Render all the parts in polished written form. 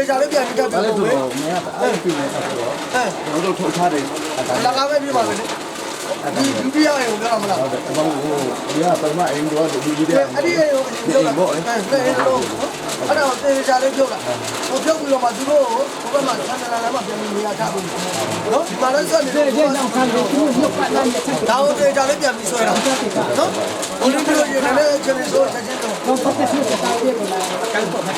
trả lấy tiền đi theo lấy kiểu đồ đấy mẹ phải pin này sao đó nó đâu thổi tha đấy là cá với đi mà đấy đi ra này cũng làm mà làm vâng đi à tới mà em đó đi đi đi đi bộ đấy bắt đầu trả lấy phiếu là một phiếu bây giờ mà chúng tôi có mà thằng này là mà tiền nhà trả đúng đó mà nó sợ thì đâu thì trả lấy tiền bị soi đâu đó 오늘 그 얘네는 전에서 사진도 không có cái sự tạo điều là cái của mình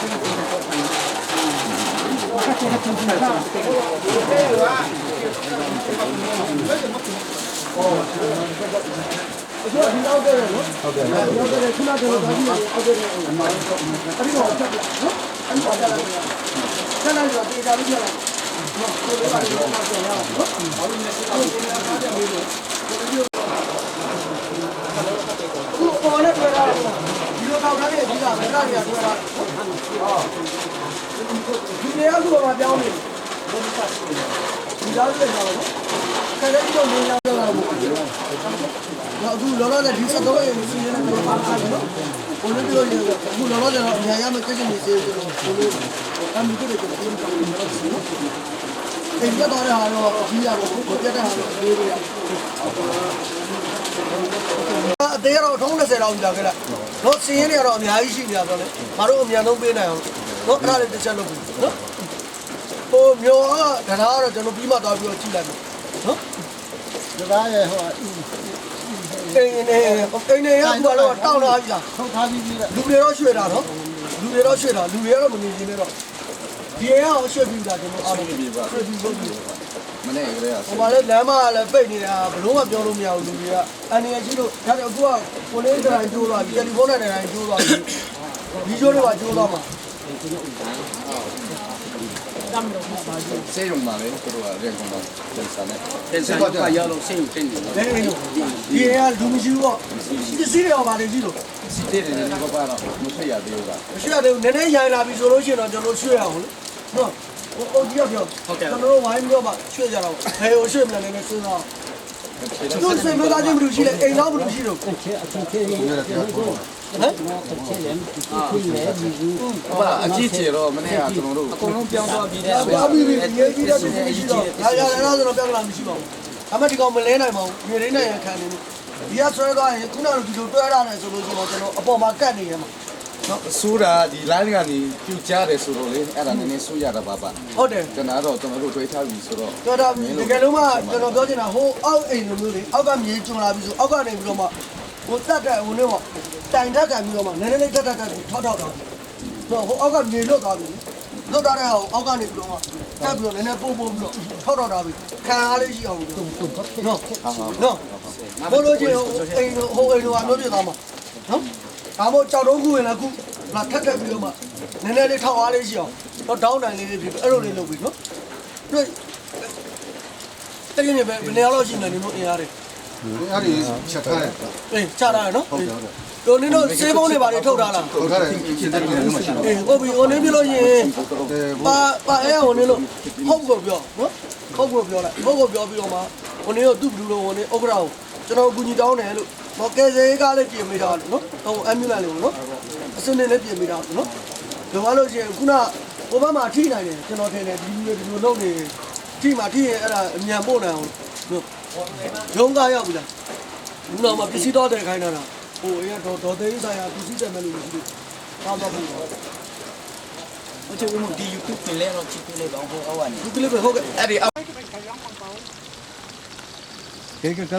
이거 다 가게 네가 메달이야 그거라 이게야 그거만 배우면 이자를 내라고 그래도 이거 내냐고 그 여러가지 리서 더 있는 거 많아요 오늘 들어 그 여러가지 야야만 계속 있어요 오늘 난 믿게 되고 이게 더 하러 지하고 어떻게 하러 내려야 대야로 통내세라고 이야기라 너 신이야로 아니야이 신이야도네 바로 미안동 빼나요 너 나를 대체로 너 뭐 묘가 다나로 저는 비마 다 비어 지라네 너 cái họ 네네야 그거로 따오나 하자 không tha gì đấy 누구로 쉬어라 너 누구로 쉬어라 누구로 못 이기네로 얘야 쉬어 비다 저는 아 쉬어 비고 mà này cái đấy à ဟိုမှာလည်းလမ်းမလည်းပိတ်နေတာဘလို့မှပြောလို့မရဘူးလူတွေကအန်ရကြီးလို့ဒါတော့အခုကကိုလေးတိုင်းကျိုးသွားပြီတယ်လီဖုန်းနဲ့တိုင်းကျိုးသွားပြီဒီကျိုးတွေကကျိုးသွားမှာ xe dùng mà đấy tôi là riêng không đâu chân sàn đấy တင်စားတော့ရောက်လို့စိတ်ကိုတင်နေတယ် လဲနေလို့ဒီကလူမရှိဘူးပေါ့ဒီစီးတွေရောပါနေကြီးလို့ xịt thế này nó có ba đâu nó sẽ giả điều cả မရှိရတယ်နည်းနည်းရိုင်လာပြီဆိုလို့ရှိရင်တော့ကျွန်တော်ရွှေ့ရအောင်လေနော်ဟိုကြီးရောက်ပြောကျွန်တော်တို့ဝိုင်းပြီးတော့မှရွှေ့ကြတော့ဘယ်ကိုရွှေ့မလဲနည်းနည်းစဉ်းစားတို့စိတ်မသားချင်းဘယ်လိုရှိလဲအိမ်တော့ဘယ်လိုရှိတော့ cái chế ở trong chế này nó cái chế này cái chế này ba à chỉ chỉ rồi mà này à tụi nó အကုန်လုံးပြောင်းသွားပြီးတဲ့ သွားပြီးပြီရေးပြီးတော့မရှိတော့ဒါရလည်းတော့ပြောင်းလာမရှိပါဘူးအမဒီကောင်မလဲနိုင်ပါဘူးမြေရင်းနဲ့ခံနေလို့ဒီကဆွဲသွားရင်ခုနကဒီလိုတွဲရတယ်ဆိုလို့ရှိရင်ကျွန်တော်အပေါ်မှာကတ်နေရမှာ 苏啦，ဒီ line ကနေပြုတ်ကြတယ်ဆိုတော့လေအဲ့ဒါနည်းနည်းဆိုးရတာပါပါ ဟုတ်တယ် ကျွန်တော်တို့တွေးထားပြီဆိုတော့ တော်တော်တကယ်လို့မှကျွန်တော်ပြောချင်တာဟိုအောက်အိမ်လိုမျိုးလေအောက်ကမြေကျွံလာပြီးဆိုအောက်ကနေပြီးတော့မှဟိုတက်တဲ့ဟိုနေပေါ့တိုင်တက်ကန်ပြီးတော့မှနည်းနည်းလေးတက်ထောက်တော့တော့ဟိုအောက်ကမြေလွတ်သွားပြီလွတ်သွားတဲ့ဟိုအောက်ကနေပြီးတော့မှတက်ပြီးတော့နည်းနည်းပို့ပြီးတော့ထောက်တော့တာပြီခံအားလေးရှိအောင်နော်နော်ဘလို့ချင်းအိမ်ဟိုအိမ်လိုအမျိုးပြသွားမှာနော်ဒါမို့ကြောက်တော့ခုဝင်လာခုလာထက်ပြီးတော့မှနည်းနည်းလေးထောက်အားလေးရှိအောင်တော့တောင်းတိုင်လေးဖြစ်အဲ့လိုလေးလုပ်ပြီးနော်တွေ့တကယ်နေပဲဘယ်နေရာလောက်ရှိနေလို့အင်အားတွေ အဲ့ဒီချက်ထားတယ် အေးချတာနော်တို့နင်းတို့စေးပုံးတွေပါလေထုတ်ထားလား ဟုတ်တယ်ရှင်းတယ်လည်းမရှိဘူး အေးဟုတ်ပြီဟိုနင်းပြလို့ရှိရင်ပါအဲဟိုနင်းလို့ဟုတ်ကိုပြောနော်ဟုတ်ကိုပြောလိုက်ဟုတ်ကိုပြောပြီးတော့မှဟိုနင်းတို့သူ့ဘလူးလို့ဟိုနင်းဥက္ကရာကိုကျွန်တော်အကူကြီးတောင်းတယ်လို့ဟောကဲစေးကားလေးပြင်မိတာလို့နော်ဟိုအမ်မြူလန်လေးကိုနော်အစင်းလေးပြင်မိတာနော်ဒါမှလို့ရှိရင်ခုနဟိုဘက်မှာထိနိုင်တယ်ကျွန်တော်ထင်တယ်ဒီလိုလုပ်နေထိမှာထိရင်အဲ့ဒါအမြန်ပို့နိုင်အောင်နော်ရုံးကားရောက်ပြီလားဘူးတော့မပစ္စည်းတော့တယ်ခိုင်းတာဟိုအဲ့တော့သိန်းဆိုင်ရာပစ္စည်းတယ်မယ်လို့ရှိတယ်တောင်းတော့ဘူး အချို့ကဒီ YouTube ပြင်လဲတော့ချစ်ပြလိုက်ပါဟိုအောက်ကနေ ဒီကလေးပဲဟုတ်ကဲ့အဲ့ဒီ cái tiết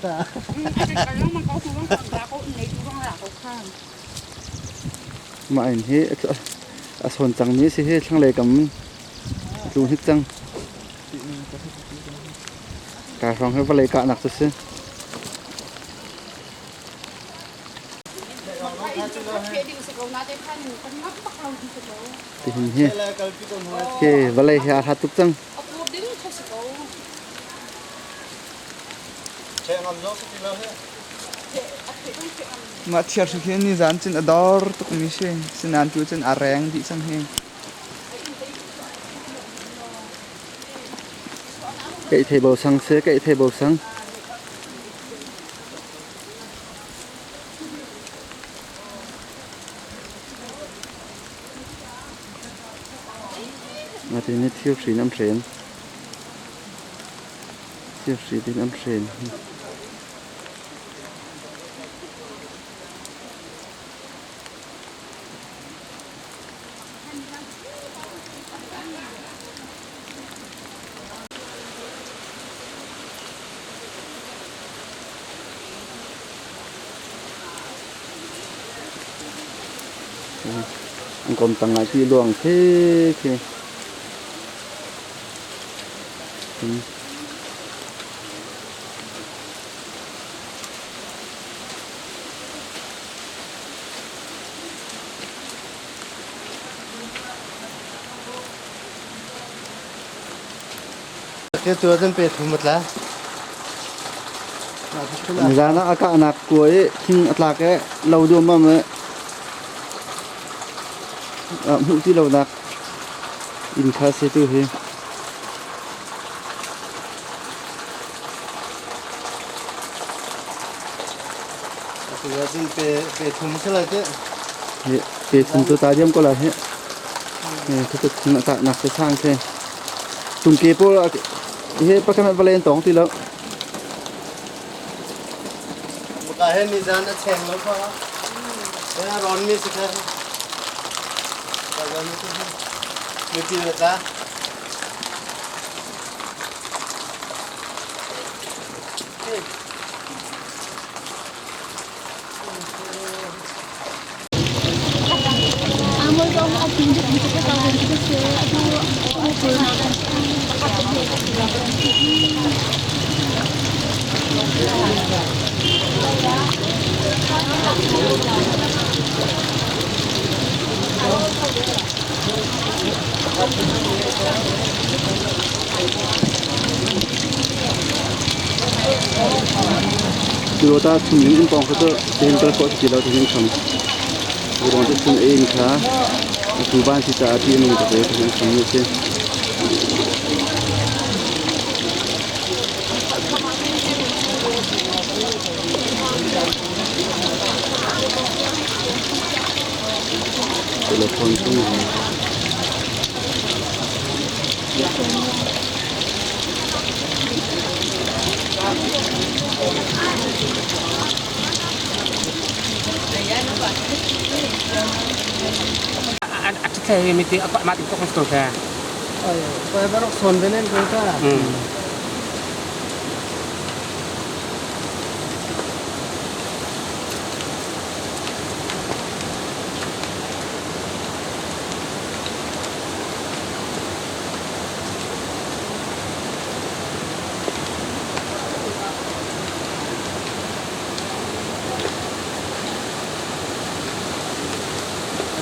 à mà anh he à son chẳng mi se he thang le kam lu hik chang ka rong he vale ka nak se thì he ke vale ha ha tuk chang mà thiệt sự khi ni dán trên ador tục mi xe xin ăn tiêu trên areng bị sang he cái table sang se cái table sang มาที่นี่เที่ยวสีน้ำเทรนเที่ยวสีที่น้ำเทรนอันกลมตังไงที่ล่วงเท่cái tua dân pe thu mất lá ra nó aka anak cuối khinh atlak cái lâu đuông mà mới hụt tí lâu nạc in khá xe tư hi tua dân pe thu mất lá chứ pe thum tu ta diam ko la he thu tu ta nak se sang the tum ke po he pa kan valen tong ti lo một cái hết nizan đã chèn lắm quá thế là rón mi xịt ra rồi mi ti được ra Amo dong at hindi dito ka tawag kasi ako kilo ta thum ning pong ko to ten kal ko kilo to ning kham ron to thum ein kha tu ban si ta ti ning to te ning kham ni se telepon tu At saya mesti apa mati kok mesti ka. Kaya baru son benen ko ka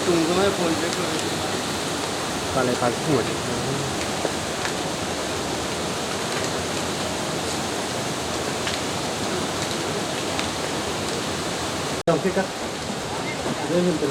tunggu mai phone pe ko Kalau pas semua. Oke kak đây mình từ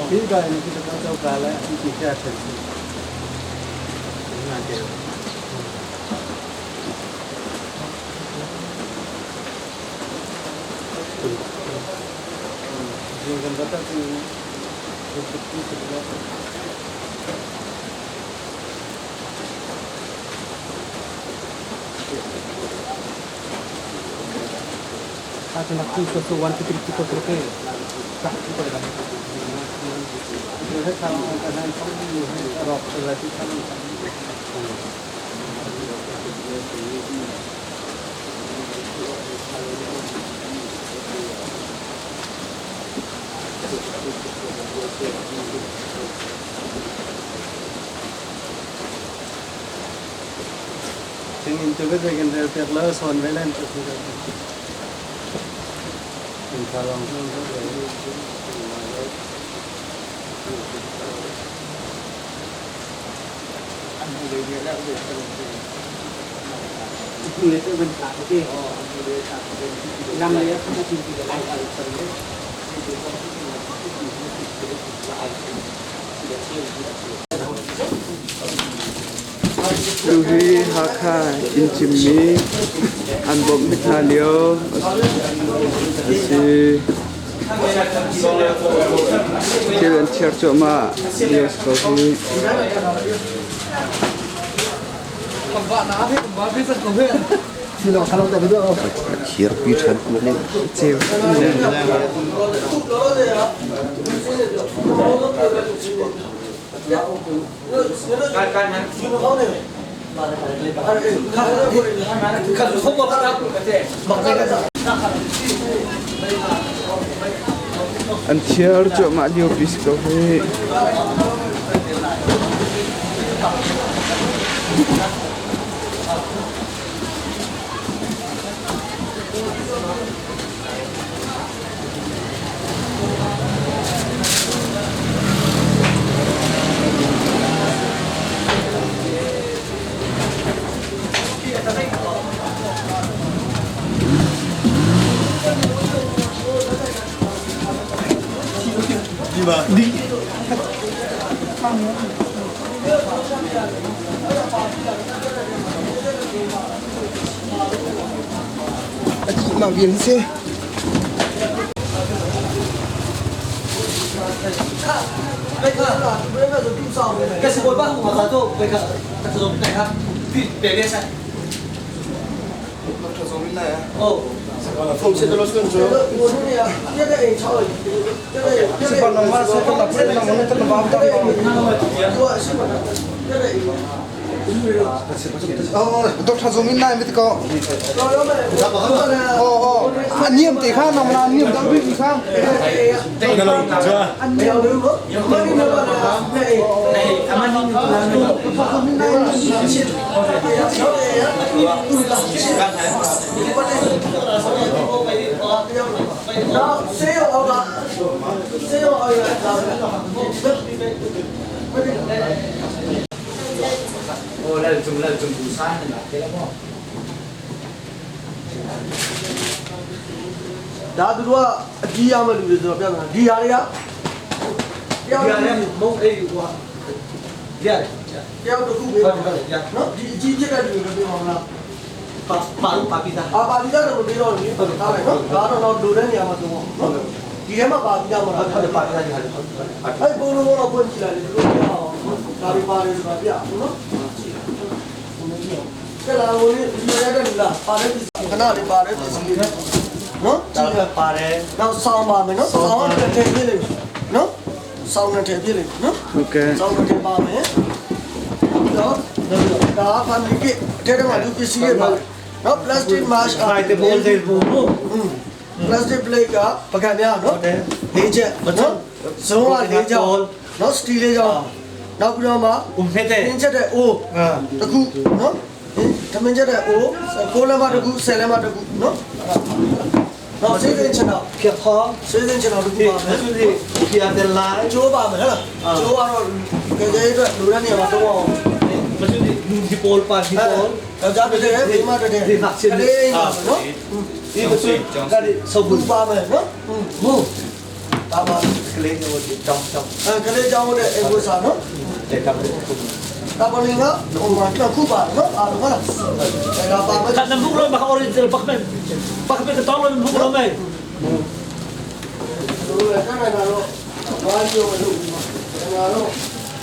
Ini kan ini kita tahu kalau ini kita tersi. Ini ada. Jangan kata tu seperti seperti. Aku nak tu sesuatu yang kita perlu. Tak kita dah. Kita sama dengan orang rock terlebih sama. Tingin tu kita kan dari terlalu son melan tu sudah. Kalau เลยเป็นตาที่นำเลยเขาจะกินกี่อะไรอะไรสักอย่าง Ruhi Haka Inchimmi Anbom Mithalio Si Kiran Cherchoma Dios Kohi Chiar pisan kulen. Chiu An Cherchoma Dios Kohi mà biến xe cái sự bác của mà thôi bây giờ cái sử dụng này ha để lên xe không sẽ được luôn rồi cái này trời cái này nó mà sẽ không là phải là nó thật là vào trong cái này Dok tha zomin nai mit ko. Aniam te kha nam na aniam dal bi kha. Đây là lời chưa? Anh đeo được không? Này, này, anh đi nó xíu ông ạ, xíu ông Ồ, là dùng bù sai này là thế lắm không? đã từ đó đi ra mà được rồi bây giờ đi ra đi á đi ra mông đây quá đi ra đeo được không biết nó chỉ chết ra được rồi mà bà pita là một điều rồi tao này nó đồ đấy nhà mà đúng không đi em mà bà pita mà nó bà pita gì hả ấy bố nó quên chỉ là được rồi bà đi rồi nó cái là nó đi ra đây là bà đấy cái nào đi bà đấy nó chỉ là bà đấy nó sao mà mình nó sao nó thể hiện lên nó sao nó thể hiện lên nó sao nó thể bà mình đó phần cái thế đó mà được cái gì mà nó plastic mask Hai cái bồn dây bồn plastic plate cả bạc cái nào nó thế chứ nó số là thế chứ nó steel cho nó cũng mà hết đấy thế đấy ô đặc khu nó thằng mình chết đấy ô cô làm mà đặc khu xe làm mà đặc khu nó xây dựng chân nào kia khó xây dựng chân nào đặc khu mà cái gì kia tên lái chỗ bà mình là chỗ bà nó cái đấy đủ ra nhiều mà đúng không mà chứ đi bồn pa đi bồn Kalau jadi deh, lima deh. đi vặt trên Đây, nó. đi một chút ra đi sâu bùn Ba mươi, nó. Mu. Ba mươi. cái lấy nó trong Cái này jauh deh, ego sana, nó. để cầm lấy Tak boleh nggak? Orang kita kubat, nó. Ada mana? Ada apa? Kan nembuk lo bak original bak ke tong lo nembuk lo mai Dulu kan ada lo. Baju itu. Ada lo.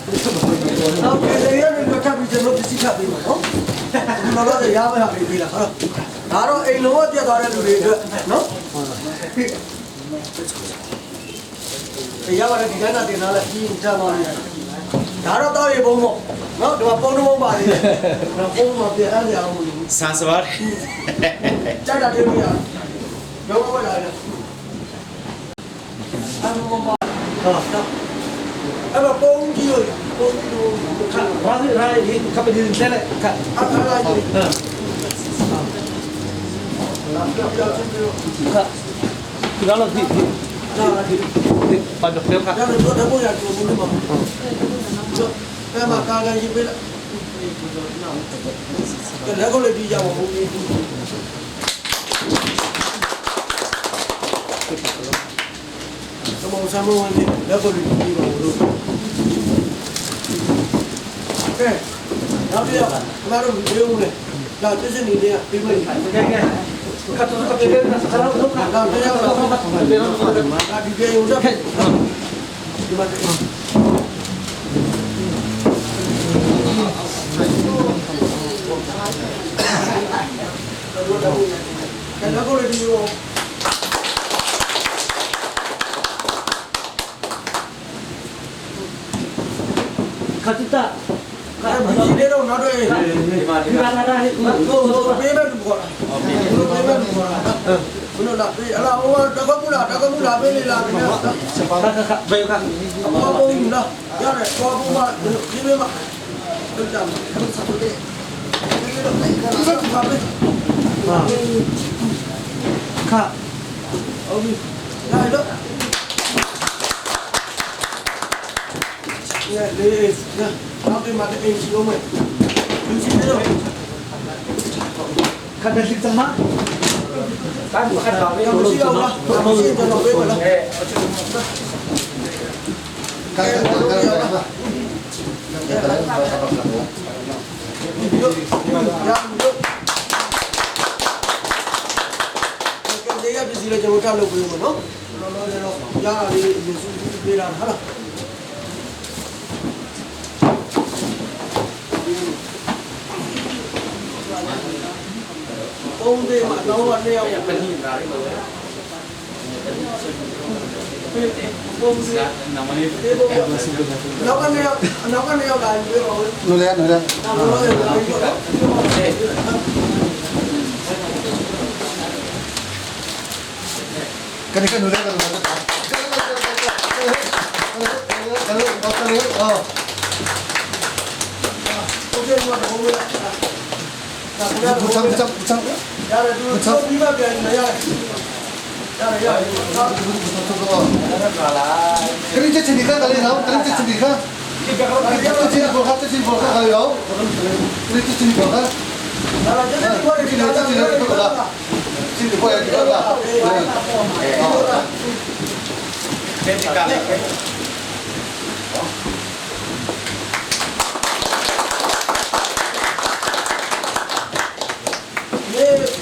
Nah, kalian ni kita bisa lo bisa cakap ni, no? Kalau ada yang apa yang bila, kalau ini lo dia ada dulu itu, no? Yang ada di sana di sana ini zaman ni. Kalau tahu ibu mo, no? Dua puluh mo balik, dua puluh mo dia ada yang mo. Sansevar. Jangan dia ni ya. Jangan apa dah. Anu mo balik. Apa pun dia, pun dia. kan ra đi không phải đi thế này kan Apa lagi? thì đó là thì bạn được phép Jangan buat apa yang tu mungkin mah. Memang kalau yang bila လက်ကုတ်လေးပြီးကြပါဦးသမုံဆမ်းမဝင်လက်ကုတ်လေးပြီးပါဦးလို့ကဲနောက်ပြရပါမတော်ဘူးလေဦးလေဒါတစ်စနေလေးပြီးမယ်ကတ်တော့ကတ်တယ်ဆရာတို့ကဒါတရားတော့ဒါဒီကေဦးတော့ဒီမှာကဲလက်ကုတ်လေးပြီးတော့ခတ်တာဒီနေ့တော့နောက်တော့ဒီမှာလာတာဟိုပေးမဲ့ဘူးခေါ်တာပေးမဲ့ဘူးခေါ်တာဘယ်လိုလဲအလားဟိုတကမူလာပေးလေလားခင်ဗျာစပါတာကဘယ်ကဘောဘုံလားရတယ်ဘောဘုံမှာဒီမေးမှာတို့ကြမှာဆက်လို့တယ်ဒီလိုလိုက်ခါပါပဲဟာခါအော်ဒီလာလို့Yeah, this. Yeah. Now they might be able to you see it. Kada kita mah. Kan bukan kami yang mesti Allah. Kami yang jangan lupa lah. Dia bisa dia jangan lupa lu, no? Ya, ini Yesus bilang, hala. Ông đi mà nấu ăn neo cái gì ra đấy rồi. Nấu ăn neo là gì rồi? Nói lên. Cái này nói lên. 붙여. 야, 너 비가 비야. 야. 그럼 이제 지니까 달리 나오. 그럼 이제 지니까. 이제 지니 볼까 가요. 이제 지니 볼까. 나 저기 이거를 지니 보야 이거다.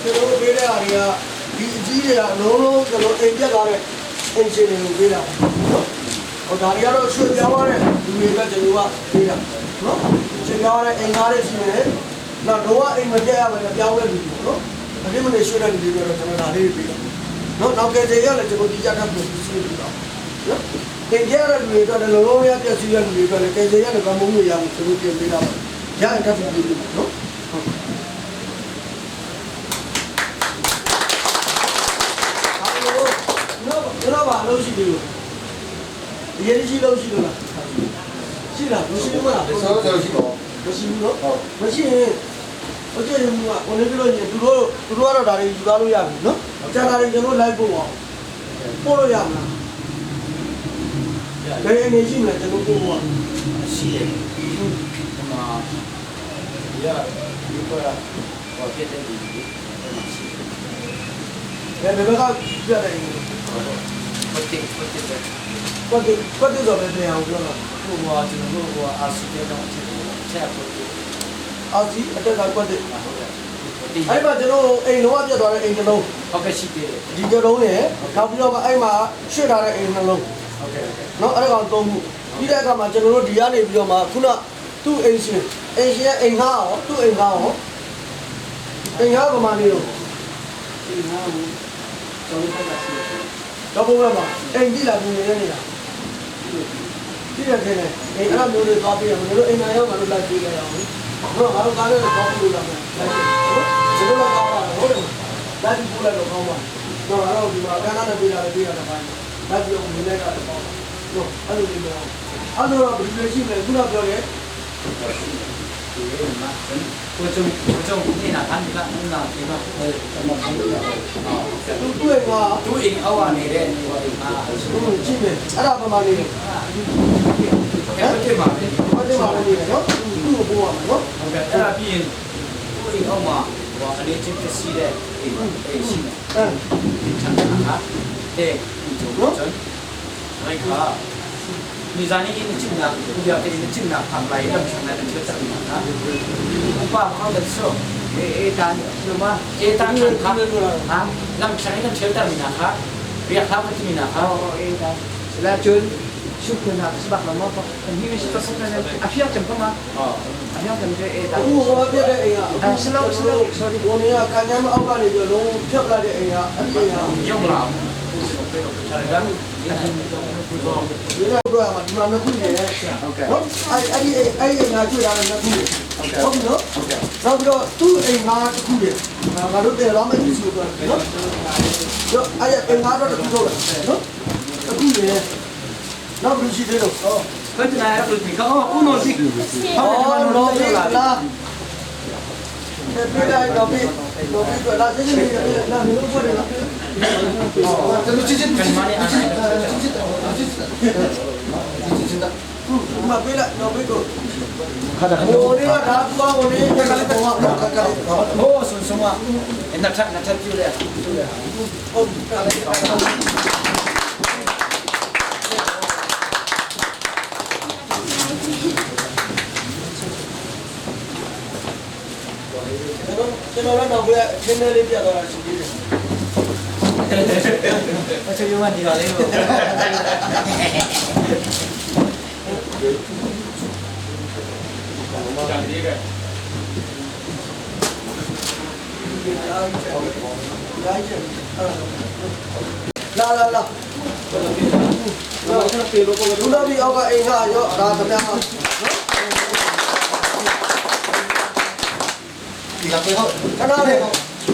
ကျွန်တော်ပေးတဲ့အားတွေကဒီအကြီးတွေကလုံးလုံးကျွန်တော်အိမ်ပြတ်သွားတဲ့အင်ဂျင်တွေကိုပေးတာနော်ဟိုဒါတွေကတော့ရွှေ့ပြောင်းရတဲ့လူတွေကကျွန်တော်ကပေးတာနော်ရွှေ့ပြောင်းရတဲ့အိမ်ကားတွေရှိနေတယ်နောက်တော့အိမ်မပြတ်ရမယ်ပြောင်းလဲလူတွေနော်အပြစ်မနေရွှေ့တဲ့လူတွေကတော့ကျွန်တော်ဒါလေးပေးတာနော်နောက်ကတည်းကလည်းကျွန်တော်ဒီကြတာပြုစုပေးတာနော်သင်ကြရတဲ့လူတွေတော့လုံးလုံးရပြည့်စုံတဲ့လူတွေတော့လည်းကဲကြရတဲ့ကမ္ဘာမျိုးရအောင်ကျွန်တော်ပြင်ပေးတာပါရရင်တက်ပြီးပြီနော်ကျွန်တော်ဘာလို့ရှိသေးလို့အရင်ရှိလို့ရှိလို့လားရှိလားမရှိဘူးလားဆောတော့ရှိတော့မရှိဘူးနော်မရှိရင်ဟိုကျရင်ကကိုနေပြလို့ရင်သူတို့ကတော့ဒါတွေယူသွားလို့ရပြီနော်ကျန်တာတွေကျွန်တော်လိုက်ပို့အောင်ပို့လို့ရမလားဘယ်အနေရှိမလဲကျွန်တော်ပို့ဖို့ရှိတယ်ဒီမှာဒီကတော့ဟောပြတဲ့ဒီဘယ်ကပြတယ်ဟုတ်တယ်ကွက်တော့ပဲပြန်အောင်ပြောတာ ဟိုကကျွန်တော်တို့အာဆီတဲ့တော့ချက်ဖို့ အာစီအတက်ကကွက်တယ်အဲ့မှာကျွန်တော်အိမ်လုံးဝပြတ်သွားတဲ့အိမ်တစ်လုံး ဟုတ်ကဲ့ရှိတယ် ဒီတစ်လုံးနဲ့နောက်ပြီးတော့အဲ့မှာရွှေ့ထားတဲ့အိမ်နှလုံး ဟုတ်ကဲ့ နော်အဲ့ဒါကောင်သုံးခုပြီးတဲ့အခါမှာကျွန်တော်တို့ဒီကနေပြီးတော့မှခုနသူ့အိမ်ရှင်ရဲ့အိမ်ငါရောသူ့အိမ်ငါရောအိမ်ငါကမှနေတော့အိမ်ငါကိုတော့ဘုရားမှာအိမ်ကြည့်လာပြီးနေနေတာကြည့်ရတယ်နဲ့အိမ်အဲ့လိုမျိုးတွေသွားပြီးတော့ကျွန်တော်အိမ်နာရောက်မှလို့လိုက်ပြီးကြရအောင်နော်ငါတို့ကားလေးတော့သွားပြီးလာမယ်ကျွန်တော်တို့ကောင်းပါဟုတ်တယ်လိုက်ပြီးပို့လိုက်တော့ကောင်းပါတော့ငါတို့ဒီမှာကန်းနာနဲ့ပြေးလာတယ်ပြေးရတာပိုင်းလိုက်ပြီးတော့နေလိုက်တာတော့ကောင်းနော်အဲ့လိုမျိုးအဲ့တော့ဘယ်လိုရှိမလဲခုနပြောရဲ我就你那看你那地方怎么看的？သူ့ရဲ့က都因偶尔你的你我的啊，ကြည့်မယ်အဲ့ဒါပမာနေတယ်不对嘛的，ဘာတွေမှမနေနဲ့နော်သူ့ကိုပို့ရမယ်နော် အဲ့ဒါပြီးရင်ကိုယ်အောက်မှာဟိုအနေချင်းပစ္စည်းတဲ့အေးရှိတယ်ဒီချမ်းသာဟာတဲ့ဒီကျိုးကျွန်လိုက်ခါมีจานี่นี่จินนะกูอยากเป็นจินนะทำไรเรื่องฉันนะเป็นเชื่อใจนะว่าเขาจะเชื่อตาหรือว่าตาฉันครับฮะลำฉันนี่ต้องเชื่อใจนะครับเรียกครับมันจะมีนะครับตาแล้วจนชุดคุณนะสบักละมั้งก็ที่มีสิ่งสำคัญเลยอาชีพจำก็มาอาชีพจำจะตา အခုဟောပြတဲ့အိမ်ကအခု slow ဝန်ကြီးကခံရမအောက်ကနေပြီးလုံးဖြတ်လာတဲ့အိမ်ကအဲ့ဒီဟာ ยกหลังใช่ครับ ဒီကတော့မှဒီမှာနှစ်ခုနေတယ်ဟုတ်ကဲ့နော်အဲ့အိမ်ငါတွေ့ရတယ်နှစ်ခုဟုတ်ပြီနော်ဟုတ်ကဲ့နောက်ပြီးတော့သူ့အိမ်ငါတစ်ခုနေငါတို့တယ်တော့မရှိဘူးတော့နော်အဲ့အိမ်ငါတော့တစ်ခုတော့နော်တစ်ခုနေနောက်ပြီးရှိသေးတော့ ก็จะนายรู้สึกเขาอุ้นสิ ဟောတော့ပြီလားပြေးလိုက်တော့ပြီတော့လာစစ်စစ်လာမလို့ပြောတယ်လားကျွန်တော်ချစ်ချစ် กันมาเนี่ยอะไร မပေးလိုက်တော့ပြီကိုခါတာဟိုနေ့ကဒါကွာဟိုနေ့ကလည်းတော့ကက โอ้สุนๆว่านัทอยู่เลย ဟုတ်ကဲ့ကျွန်တော်တော့ဘယ်နည်းနည်းလေးပြသွားတာရှိသေးတယ် အချွေးဝမ်းဒီပါလေးကိုကြံသေးတယ် လာပြေလို့ကိုလူတော်ဒီအောက်ကအိမ်ကရောဒါခင်ဗျာနော်ဒီကပြေဟုတ်ခဏလေး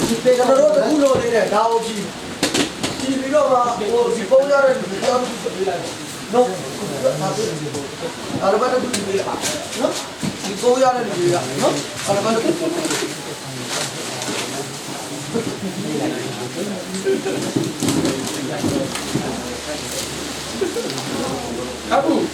ဒီကျွန်တော်တို့တခုလိုနေတယ်ဒါဟုတ်ပြီပြီးတော့ဟိုဒီပုံရတဲ့ဒီကြောင်ပြလိုက်နော်ဒါပြေအဲ့ဒါတော့ဒီပြေနော်ဒီပုံရတဲ့ဒီကနော်အဲ့ဒါတော့အခု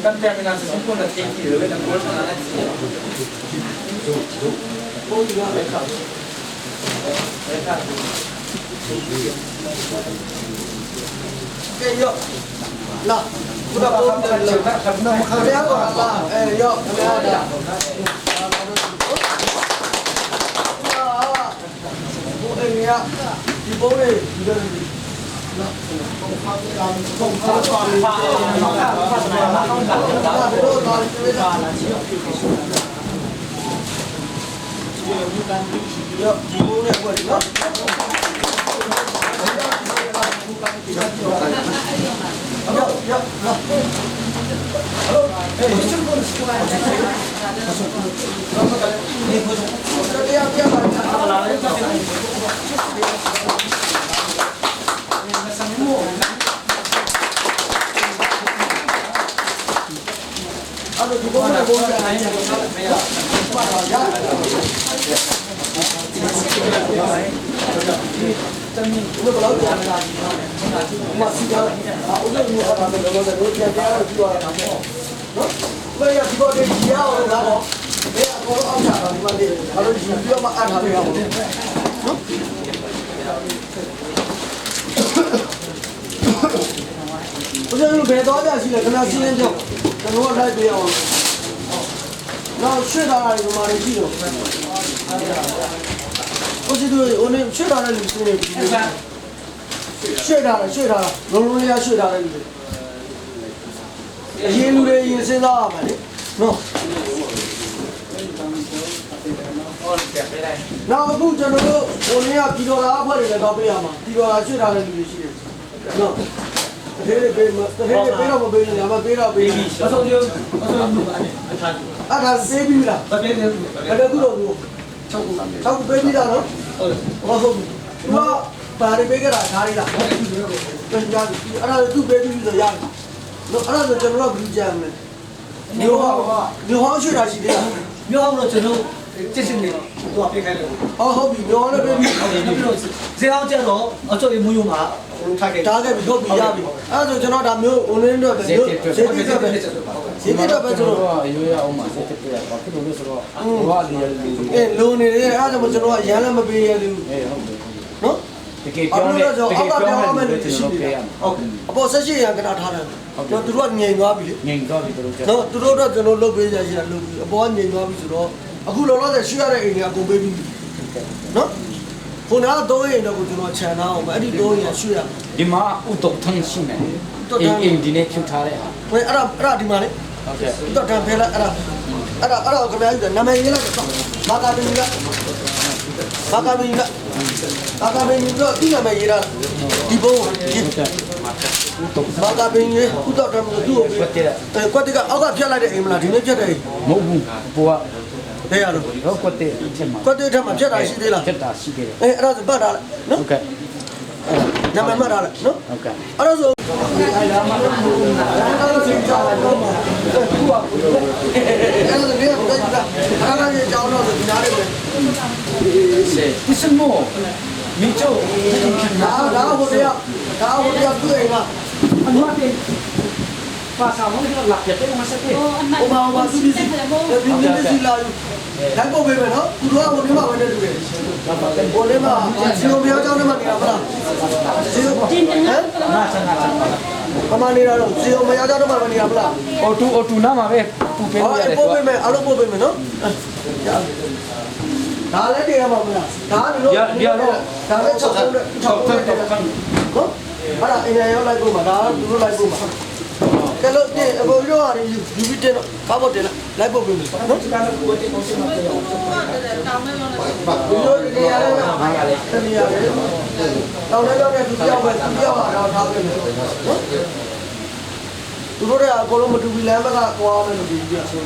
กันแต่ไม่นานสุดคนละทีที่เลยนะคนละนั่นสิโอ้ยว่าอะไรครับเกยล่ะคุณเราต้องเดินเลยครับน้องเขาเรียกว่าล่ะยอทำไมอ่ะโอ้ยเนี่ยဒီပုံးလေးဒီလိုနော်ပုံဖောက်တာပုံဖောက်တာပါတော့တာကျွေးတာလာချီရောဒီပုံးလေးကိုနော်ဘယ်တော့ကြရှိလဲခင်ဗျာစီးရင်ကြောက်ကျွန်တော်လိုက်ပြအောင်နောက်ရွှေ့တာတွေဒီမှာနေရှိတော့ကိုစီတို့ဟိုနေရွှေ့တာတဲ့လူစုနေပြီရွှေ့တာလုံးလုံးလေးရွှေ့တာတဲ့လူတွေအရင်လူတွေရင်စဉ်းစားရမှာလေနော်နောက်အခုကျွန်တော်တို့ဟိုနေကပြည်တော်သားအဖွဲ့တွေလည်းတော့ပေးရမှာပြည်တော်သားရွှေ့တာတဲ့လူတွေရှိတယ်နော်တကယ်ပေးတော့မပေးနဲ့ဒါမှပေးတော့ပေးပြီအဆုံးကျအဲ့ဒါစေးပြီလားမပေးသေးဘူးအဲ့ဒါခုတော့6ခုပေးပြီလားနော်ဟုတ်တယ်သူကပါရီပေးကြတာဓာရီလားပြန်ကြပြီအဲ့ဒါသူပေးပြီဆိုရတယ်နော်အဲ့ဒါဆိုကျွန်တော်ကဘူးကြမ်းမယ်မျိုးဟောင်းရွှေ့တာရှိသေးလားမျိုးဟောင်းတော့ကျွန်တော် စစ်စစ်လေးသူကပြခိုင်းတယ် ဟုတ်ပြီပြောလည်းပြီ ဇေအောင်ကျတော့အချို့လေးမူယုံမှာထားခဲ့ တားခဲ့ပြီဟုတ်ပြီရပြီအဲ့ဒါဆိုကျွန်တော်ဒါမျိုး online တော့ပဲမျိုးဈေးတက်ပဲဈေးတက်ပဲဆိုတော့ အရွေးရအောင်မှာစစ်စစ်ပြရပါဖြစ်လို့ဆိုတော့ဟိုကလေး လိုနေတယ်အဲ့ဒါကြောင့်ကျွန်တော်ကရမ်းလည်းမပေးရသေးဘူး အေးဟုတ်တယ် နော် တကယ်ပြောနေတကယ်ပြောမယ်လို့ကျွန်တော်ပြောရမယ်ဟုတ် အပေါ်ဆက်ရှိရန်ကနာထားတယ်တော့သူတို့ကငြိမ်သွားပြီလေ ငြိမ်တော့ပြီတို့ကျ နော်သူတို့တော့ကျွန်တော်လုပ်ပေးရရှိတာလုပ်ပြီးအပေါ်ငြိမ်သွားပြီဆိုတော့အခုလောလောဆယ်ရှိရတဲ့အိမ်တွေအကုန်ပေးပြီးနော်ခုနကတော့အိမ်တော့ကျွန်တော်ခြံထားအောင်အဲ့ဒီတော့ရရှိရ ဒီမှာဥတုထန်းရှိနေအင်းဒီနေ့ဖြူထားတဲ့ဟာ ဝယ်အဲ့ဒါဒီမှာလေ ဟုတ်ကဲ့ တော့တန်ဖဲလိုက်အဲ့ဒါခင်ဗျားကြီးနာမည်ရေးလိုက်တော့မာကာဘင်းကမာကာဘင်းတော့ဒီနာမည်ရေးတာဒီဘုံမာကာဘင်းရေးဥတော့တယ်သူ့ကိုကွက်တဲ့ကအောက်ကဖြတ်လိုက်တဲ့အိမ်မလားဒီနေ့ဖြတ်တဲ့အိမ် မဟုတ်ဘူးဘောက ဘယ်ရတော့ တော့ကွက်တဲ့အချက်မှာ ကွက်တဲ့ထက်မှာဖြတ်တာရှိသေးလား ဖြတ်တာရှိခဲ့တယ် အဲ့ဒါဆိုပတ်ထားလိုက်နော် ဟုတ်ကဲ့ နာမည်မှတ်ထားလိုက်နော် ဟုတ်ကဲ့ အဲ့ဒါဆိုအဲ့ဒါမှတော့စိတ်ချလိုက်တော့မှာအဲ့ဒါဆိုဒီကဘယ်ကအားရကြောင်းတော့ဒီနားလေးပဲ ဒီစမောမိချို ဒါဟိုတရားသူ့အိမ်ကအနွားတင် ပါဆောင်လို့လာပြတဲ့မှာစတဲ့ ဟိုမှာသူဒီစီလာယူလိုက်ပို့ပေးမယ်နော်သူတို့ကဟိုဒီမှာဝင်နေတူတယ်ဟိုဒီမှာစီယိုပြောင်းကြောင်းထဲမှာနေတာမလားစီယိုဟမ် နာဆန်နာဆန် ပမာနေတာတော့စီယိုမယောင်းကြောင်းထဲမှာနေတာမလား အော်တူနာမှာပဲပူပေးလို့ရတယ် ပို့ပေးမယ်အားလုံးပို့ပေးမယ်နော်ဒါလည်းတည်ရမှာမလားဒါကလို့ဒါလည်း6ဆုံးနဲ့6ဆုံးနဲ့နော်အဲ့ဒါအင်ရရောက်လိုက်ပို့မှာဒါကသူတို့လိုက်ပို့မှာကဲလို့ဒီအကိုတို့ကယူပြီးတင်တော့ကားပေါ်တင်လိုက်ပို့ပေးမယ်နော်ဒီလိုနေရာလေးမှာတနေရာလေးတောင်းလည်းတော့သူပြောင်းပဲသူပြောင်းတော့ထားပေးမယ်နော်သူတို့ကအကုန်လုံးမတူဘူးလမ်းဘက်ကသွားမယ်လို့ဒီပြဆို